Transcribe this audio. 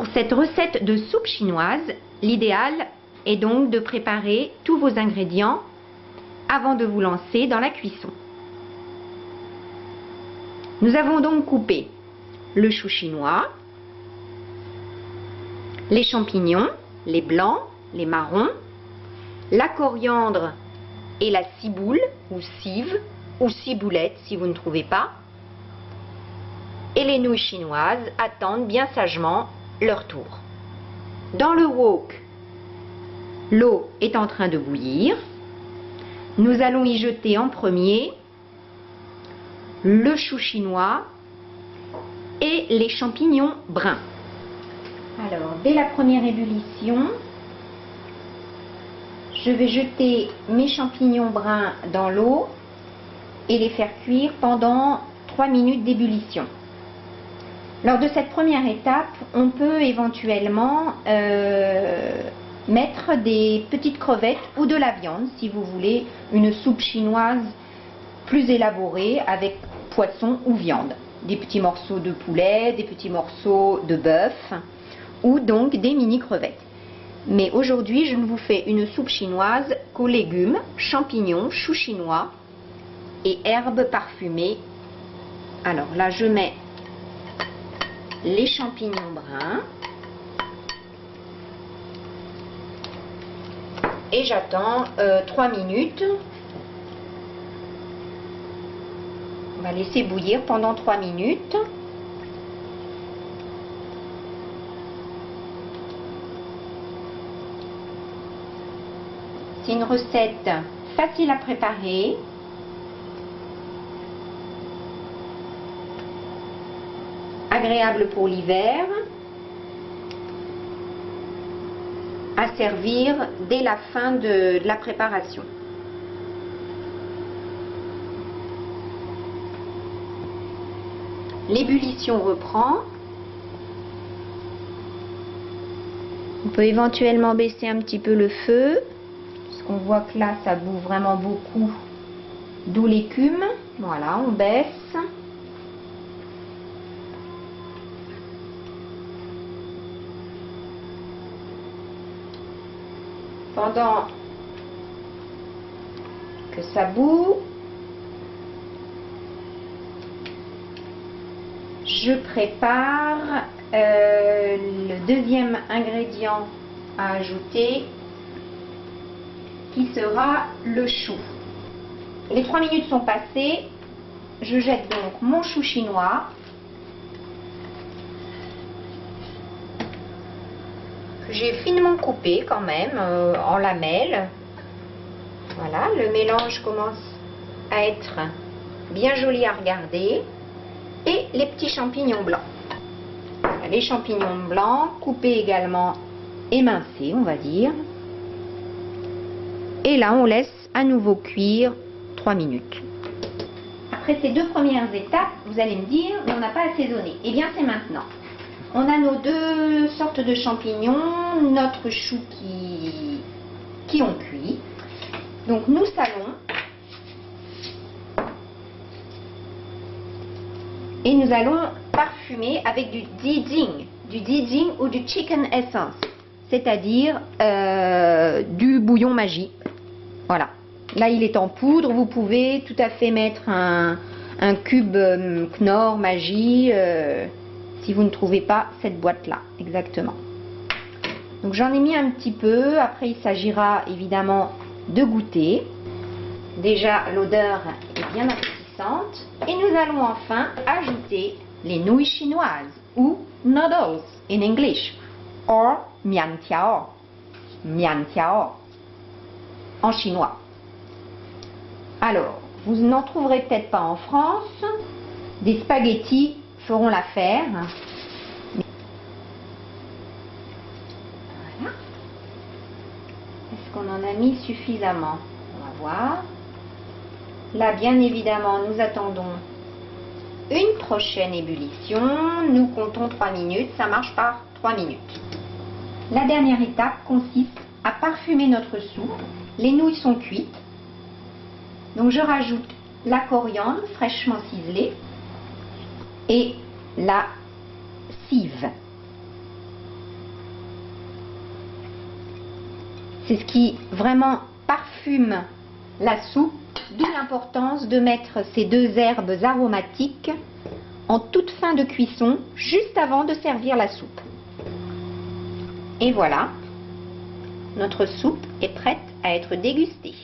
Pour cette recette de soupe chinoise, l'idéal est donc de préparer tous vos ingrédients avant de vous lancer dans la cuisson. Nous avons donc coupé le chou chinois, les champignons, les blancs, les marrons, la coriandre et la ciboule ou cive ou ciboulette si vous ne trouvez pas. Et les nouilles chinoises attendent bien sagement leur tour. Dans le wok, l'eau est en train de bouillir. Nous allons y jeter en premier le chou chinois et les champignons bruns. Alors, dès la première ébullition, je vais jeter mes champignons bruns dans l'eau et les faire cuire pendant 3 minutes d'ébullition. Lors de cette première étape, on peut éventuellement mettre des petites crevettes ou de la viande si vous voulez une soupe chinoise plus élaborée avec poisson ou viande. Des petits morceaux de poulet, des petits morceaux de bœuf ou donc des mini crevettes. Mais aujourd'hui, je vous fais une soupe chinoise qu'aux légumes, champignons, choux chinois et herbes parfumées. Alors là, je mets les champignons bruns et j'attends 3 minutes. On va laisser bouillir pendant 3 minutes. C'est une recette facile à préparer. Agréable pour l'hiver. À servir dès la fin de la préparation. L'ébullition reprend. On peut éventuellement baisser un petit peu le feu, parce qu'on voit que là ça bout vraiment beaucoup, d'où l'écume. Voilà, on baisse. Pendant que ça bout, je prépare le deuxième ingrédient à ajouter, qui sera le chou. Les 3 minutes sont passées, je jette donc mon chou chinois, que j'ai finement coupé quand même en lamelles. Voilà, le mélange commence à être bien joli à regarder. Et les petits champignons blancs. Les champignons blancs coupés également, émincés on va dire. Et là on laisse à nouveau cuire 3 minutes. Après ces 2 premières étapes, vous allez me dire, mais on n'a pas assaisonné. Eh bien c'est maintenant. On a nos 2 sortes de champignons, notre chou qui ont cuit. Donc nous salons. Et nous allons parfumer avec du dijing ou du chicken essence, c'est-à-dire du bouillon magique. Voilà. Là, il est en poudre. Vous pouvez tout à fait mettre un cube Knorr Magie si vous ne trouvez pas cette boîte-là. Exactement. Donc j'en ai mis un petit peu. Après, il s'agira évidemment de goûter. Déjà, l'odeur est bien appréciée. Et nous allons enfin ajouter les nouilles chinoises ou noodles in English or mian tiao en chinois. Alors, vous n'en trouverez peut-être pas en France. Des spaghettis feront l'affaire. Voilà. Est-ce qu'on en a mis suffisamment? On va voir. Là, bien évidemment, nous attendons une prochaine ébullition. Nous comptons 3 minutes. Ça marche par 3 minutes. La dernière étape consiste à parfumer notre soupe. Les nouilles sont cuites. Donc, je rajoute la coriandre fraîchement ciselée et la cive. C'est ce qui vraiment parfume la soupe, d'où l'importance de mettre ces 2 herbes aromatiques en toute fin de cuisson, juste avant de servir la soupe. Et voilà, notre soupe est prête à être dégustée.